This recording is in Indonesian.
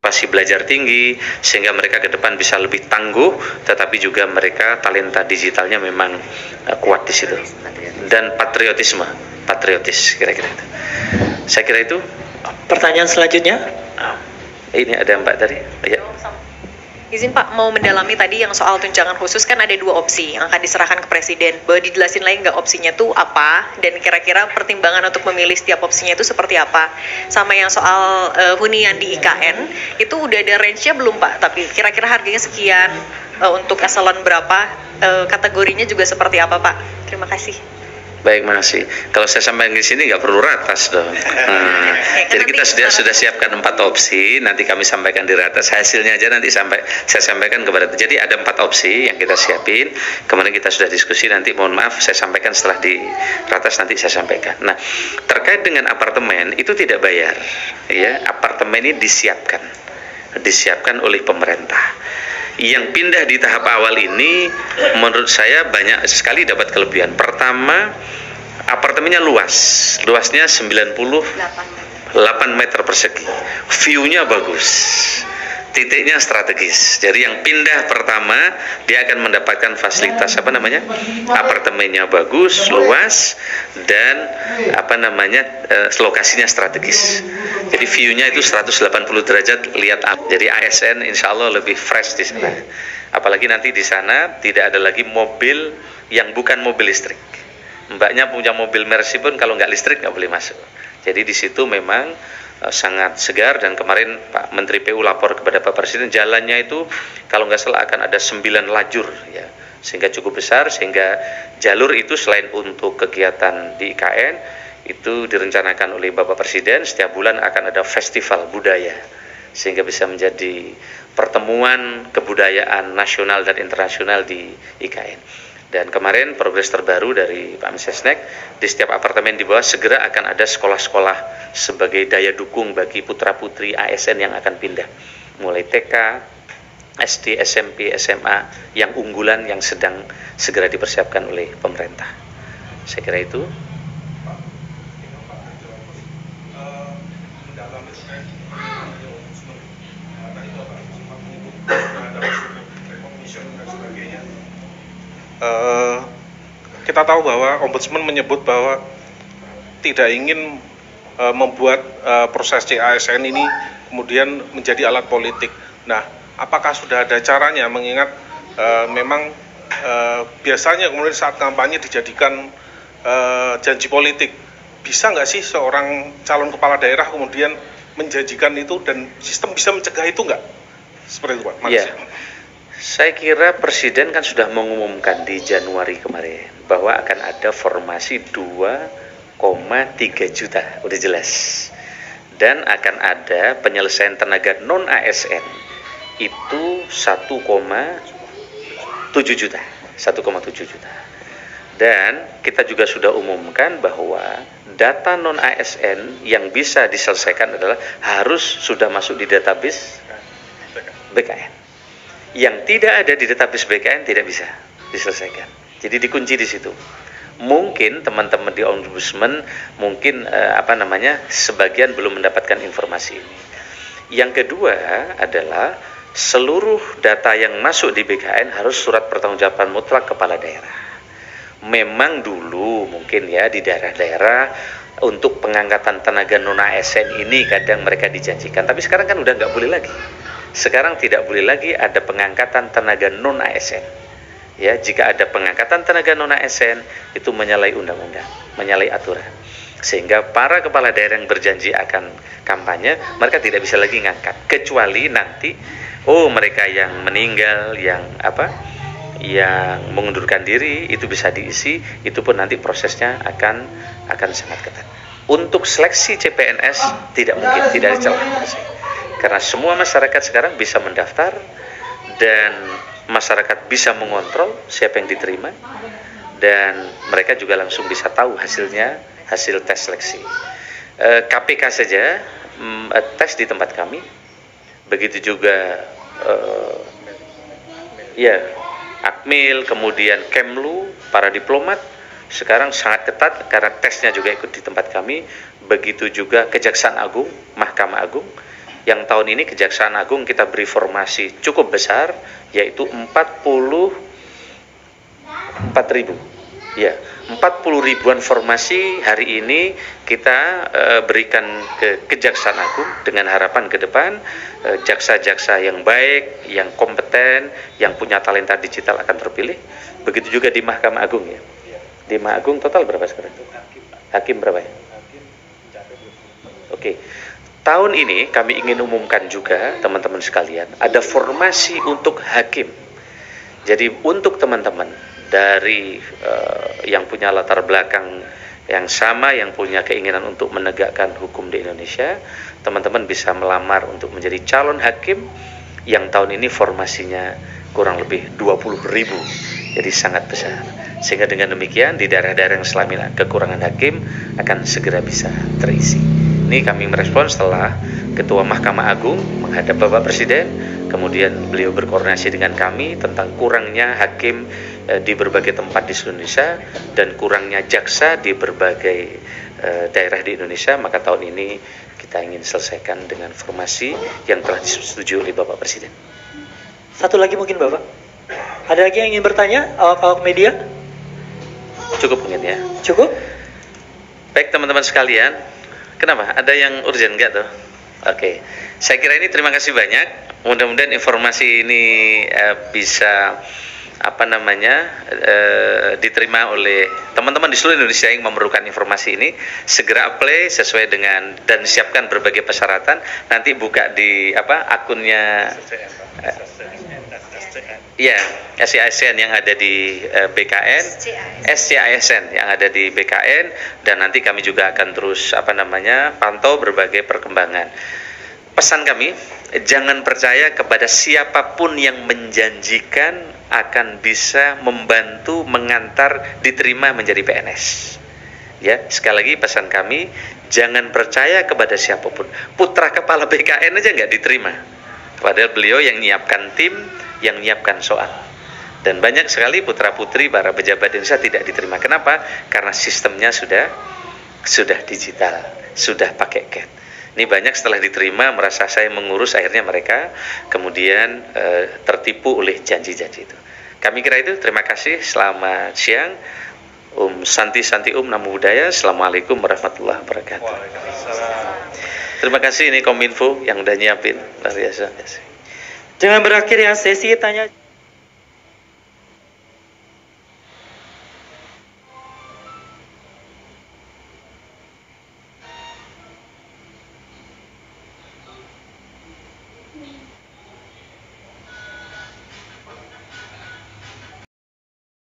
pasti belajar tinggi sehingga mereka ke depan bisa lebih tangguh, tetapi juga mereka talenta digitalnya memang kuat di situ, dan patriotis kira-kira itu. Saya kira itu. Pertanyaan selanjutnya. Ini ada Mbak tadi. Ya. Izin Pak, mau mendalami tadi yang soal tunjangan khusus, kan ada 2 opsi yang akan diserahkan ke Presiden. Boleh dijelasin lagi nggak opsinya tuh apa, dan kira-kira pertimbangan untuk memilih setiap opsinya itu seperti apa? Sama yang soal hunian di IKN, itu udah ada range-nya belum Pak? Tapi kira-kira harganya sekian, untuk eselon berapa, kategorinya juga seperti apa Pak? Terima kasih. Baik, makasih. Kalau saya sampaikan di sini nggak perlu ratas dong. Jadi kita sudah siapkan 4 opsi, nanti kami sampaikan di ratas. Hasilnya aja nanti saya sampaikan kepada. Jadi ada 4 opsi yang kita siapin. Kemarin kita sudah diskusi, nanti mohon maaf saya sampaikan setelah di ratas, nanti saya sampaikan. Nah, terkait dengan apartemen itu tidak bayar, ya. Apartemen ini disiapkan oleh pemerintah. Yang pindah di tahap awal ini menurut saya banyak sekali dapat kelebihan. Pertama, apartemennya luasnya 98 meter persegi, view-nya bagus, titiknya strategis. Jadi yang pindah pertama dia akan mendapatkan fasilitas apartemennya bagus, luas, dan lokasinya strategis. Jadi view-nya itu 180 derajat lihat up. Jadi ASN insya Allah lebih fresh di sana. Apalagi nanti di sana tidak ada lagi mobil yang bukan mobil listrik. Mbaknya punya mobil Mercy pun kalau nggak listrik nggak boleh masuk. Jadi di situ memang sangat segar, dan kemarin Pak Menteri PU lapor kepada Pak Presiden, jalannya itu kalau nggak salah akan ada 9 lajur, ya, sehingga cukup besar, sehingga jalur itu selain untuk kegiatan di IKN itu direncanakan oleh Bapak Presiden setiap bulan akan ada festival budaya, sehingga bisa menjadi pertemuan kebudayaan nasional dan internasional di IKN. Dan kemarin progres terbaru dari Pak Mensesnek, di setiap apartemen di bawah segera akan ada sekolah-sekolah sebagai daya dukung bagi putra-putri ASN yang akan pindah, mulai TK, SD, SMP, SMA yang unggulan yang sedang segera dipersiapkan oleh pemerintah. Saya kira itu. Kita tahu bahwa Ombudsman menyebut bahwa tidak ingin membuat proses CASN ini kemudian menjadi alat politik. Nah, apakah sudah ada caranya, mengingat memang biasanya kemudian saat kampanye dijadikan janji politik, bisa nggak sih seorang calon kepala daerah kemudian menjanjikan itu dan sistem bisa mencegah itu nggak? Seperti itu Pak. Makasih. Ya. Saya kira Presiden kan sudah mengumumkan di Januari kemarin bahwa akan ada formasi 2,3 juta, udah jelas. Dan akan ada penyelesaian tenaga non-ASN itu 1,7 juta. Dan kita juga sudah umumkan bahwa data non-ASN yang bisa diselesaikan adalah harus sudah masuk di database BKN. Yang tidak ada di database BKN tidak bisa diselesaikan. Jadi dikunci di situ. Mungkin teman-teman di Ombudsman mungkin sebagian belum mendapatkan informasi ini. Yang kedua adalah seluruh data yang masuk di BKN harus surat pertanggungjawaban mutlak kepala daerah. Memang dulu mungkin ya di daerah-daerah untuk pengangkatan tenaga non-ASN ini kadang mereka dijanjikan, tapi sekarang kan udah nggak boleh lagi. Sekarang tidak boleh lagi ada pengangkatan tenaga non-ASN. Ya, jika ada pengangkatan tenaga non-ASN itu menyalahi undang-undang, menyalahi aturan. Sehingga para kepala daerah yang berjanji akan kampanye, mereka tidak bisa lagi ngangkat, kecuali nanti mereka yang meninggal, yang mengundurkan diri itu bisa diisi, itu pun nanti prosesnya akan sangat ketat. Untuk seleksi CPNS tidak mungkin, tidak ada celah. Karena semua masyarakat sekarang bisa mendaftar dan masyarakat bisa mengontrol siapa yang diterima, dan mereka juga langsung bisa tahu hasil tes seleksi. KPK saja tes di tempat kami, begitu juga Akmil, kemudian Kemlu, para diplomat sekarang sangat ketat karena tesnya juga ikut di tempat kami, begitu juga Kejaksaan Agung, Mahkamah Agung, Yang tahun ini Kejaksaan Agung kita beri formasi cukup besar, yaitu 44.000. Ya, 40 ribuan formasi hari ini kita berikan ke Kejaksaan Agung dengan harapan ke depan jaksa-jaksa yang baik, yang kompeten, yang punya talenta digital akan terpilih. Begitu juga di Mahkamah Agung ya. Di Mahkamah Agung total berapa sekarang? Hakim berapa ya? Oke. Tahun ini kami ingin umumkan juga teman-teman sekalian, ada formasi untuk hakim. Jadi untuk teman-teman dari yang punya latar belakang yang sama, yang punya keinginan untuk menegakkan hukum di Indonesia, teman-teman bisa melamar untuk menjadi calon hakim yang tahun ini formasinya kurang lebih 20.000, jadi sangat besar. Sehingga dengan demikian di daerah-daerah yang selama ini kekurangan hakim akan segera bisa terisi. Ini kami merespon setelah Ketua Mahkamah Agung menghadap Bapak Presiden, kemudian beliau berkoordinasi dengan kami tentang kurangnya hakim di berbagai tempat di seluruh Indonesia dan kurangnya jaksa di berbagai daerah di Indonesia. Maka tahun ini kita ingin selesaikan dengan formasi yang telah disetujui oleh Bapak Presiden. Satu lagi mungkin Bapak. Ada lagi yang ingin bertanya? Awak-awak media? Cukup mungkin ya. Cukup? Baik teman-teman sekalian, kenapa? Ada yang urgent nggak tuh? Oke, saya kira ini terima kasih banyak. Mudah-mudahan informasi ini bisa diterima oleh teman-teman di seluruh Indonesia yang memerlukan informasi ini. Segera apply sesuai dengan dan siapkan berbagai persyaratan. Nanti buka di akunnya SCASN yang ada di BKN, SCASN yang ada di BKN, dan nanti kami juga akan terus pantau berbagai perkembangan. Pesan kami, jangan percaya kepada siapapun yang menjanjikan akan bisa membantu mengantar diterima menjadi PNS. Ya, sekali lagi pesan kami, jangan percaya kepada siapapun. Putra kepala BKN aja nggak diterima, padahal beliau yang nyiapkan tim, yang nyiapkan soal. Dan banyak sekali putra-putri para pejabat Indonesia tidak diterima. Kenapa? Karena sistemnya sudah digital, sudah pakai CAT. Ini banyak setelah diterima merasa saya mengurus, akhirnya mereka kemudian tertipu oleh janji-janji itu. Kami kira itu. Terima kasih. Selamat siang. Santi Namo Buddhaya. Assalamualaikum warahmatullahi wabarakatuh. Terima kasih, ini Kominfo yang udah nyiapin luar biasa. Dengan berakhir ya sesi tanya